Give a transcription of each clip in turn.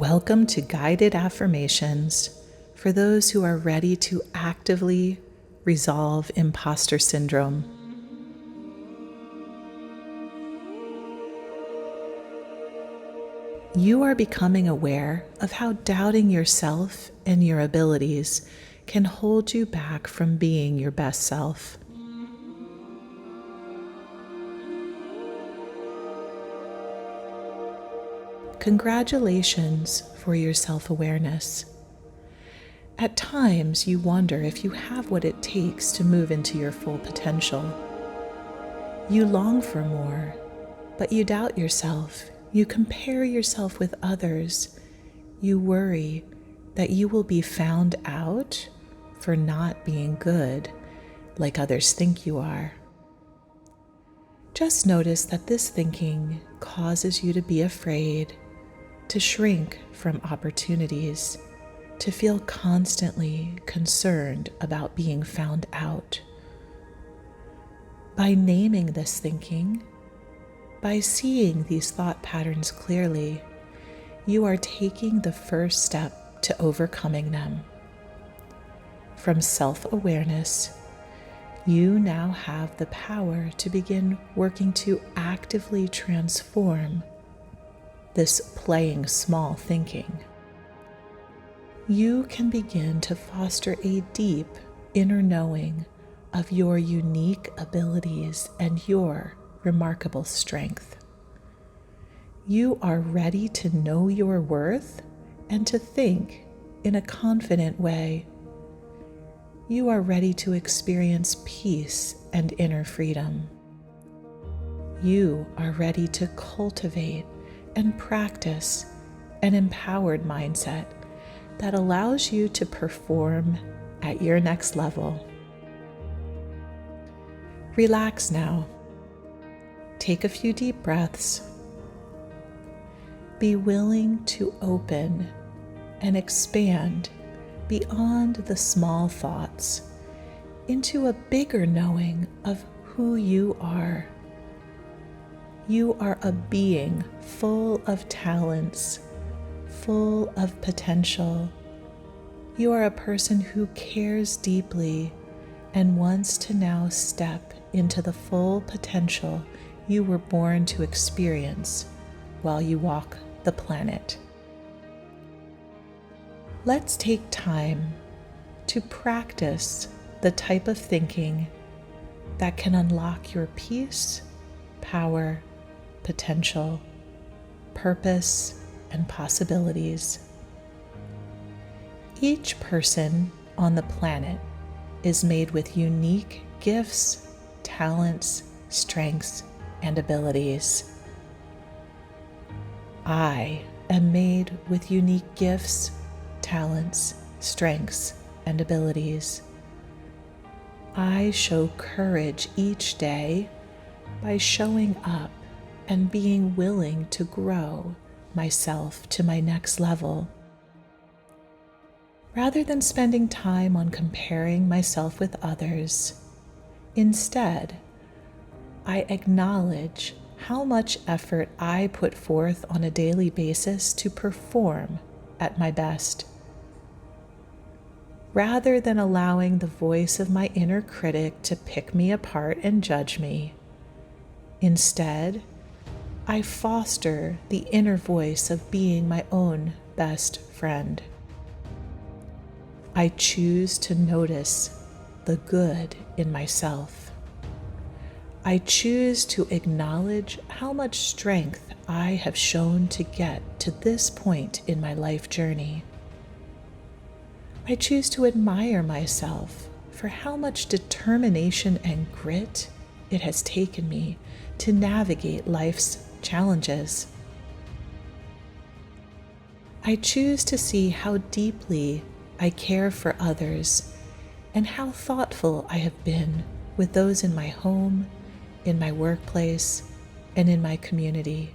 Welcome to Guided Affirmations for those who are ready to actively resolve imposter syndrome. You are becoming aware of how doubting yourself and your abilities can hold you back from being your best self. Congratulations for your self-awareness. At times, you wonder if you have what it takes to move into your full potential. You long for more, but you doubt yourself. You compare yourself with others. You worry that you will be found out for not being good like others think you are. Just notice that this thinking causes you to be afraid, to shrink from opportunities, to feel constantly concerned about being found out. By naming this thinking, by seeing these thought patterns clearly, you are taking the first step to overcoming them. From self-awareness, you now have the power to begin working to actively transform this playing small thinking. You can begin to foster a deep inner knowing of your unique abilities and your remarkable strength. You are ready to know your worth and to think in a confident way. You are ready to experience peace and inner freedom. You are ready to cultivate and practice an empowered mindset that allows you to perform at your next level. Relax now. Take a few deep breaths. Be willing to open and expand beyond the small thoughts into a bigger knowing of who you are. You are a being full of talents, full of potential. You are a person who cares deeply and wants to now step into the full potential you were born to experience while you walk the planet. Let's take time to practice the type of thinking that can unlock your peace, power, potential, purpose, and possibilities. Each person on the planet is made with unique gifts, talents, strengths, and abilities. I am made with unique gifts, talents, strengths, and abilities. I show courage each day by showing up and being willing to grow myself to my next level. Rather than spending time on comparing myself with others, instead, I acknowledge how much effort I put forth on a daily basis to perform at my best. Rather than allowing the voice of my inner critic to pick me apart and judge me, instead, I foster the inner voice of being my own best friend. I choose to notice the good in myself. I choose to acknowledge how much strength I have shown to get to this point in my life journey. I choose to admire myself for how much determination and grit it has taken me to navigate life's challenges. I choose to see how deeply I care for others and how thoughtful I have been with those in my home, in my workplace, and in my community.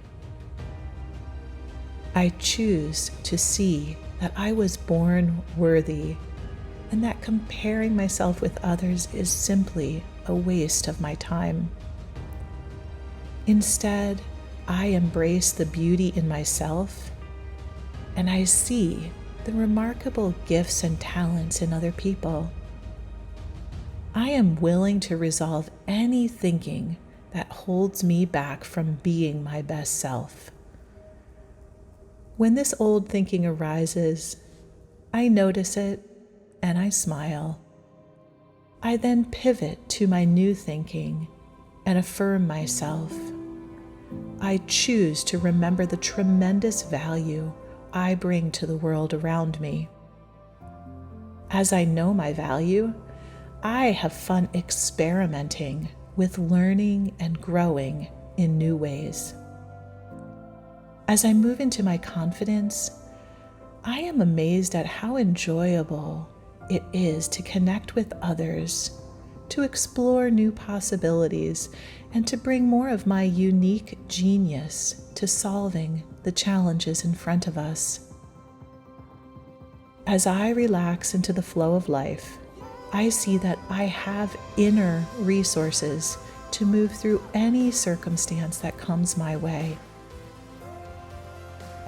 I choose to see that I was born worthy and that comparing myself with others is simply a waste of my time. Instead, I embrace the beauty in myself and I see the remarkable gifts and talents in other people. I am willing to resolve any thinking that holds me back from being my best self. When this old thinking arises, I notice it and I smile. I then pivot to my new thinking and affirm myself. I choose to remember the tremendous value I bring to the world around me. As I know my value, I have fun experimenting with learning and growing in new ways. As I move into my confidence, I am amazed at how enjoyable it is to connect with others, to explore new possibilities, and to bring more of my unique genius to solving the challenges in front of us. As I relax into the flow of life, I see that I have inner resources to move through any circumstance that comes my way.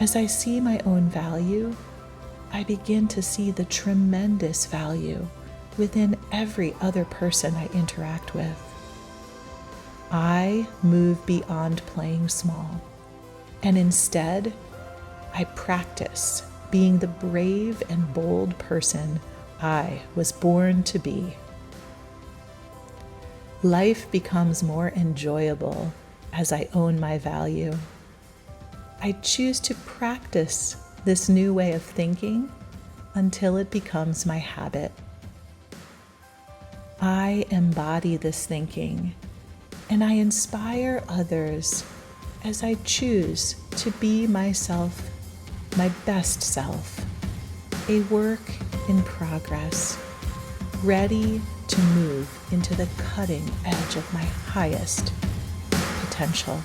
As I see my own value, I begin to see the tremendous value within every other person I interact with. I move beyond playing small, and instead, I practice being the brave and bold person I was born to be. Life becomes more enjoyable as I own my value. I choose to practice this new way of thinking until it becomes my habit. I embody this thinking, and I inspire others as I choose to be myself, my best self, a work in progress, ready to move into the cutting edge of my highest potential.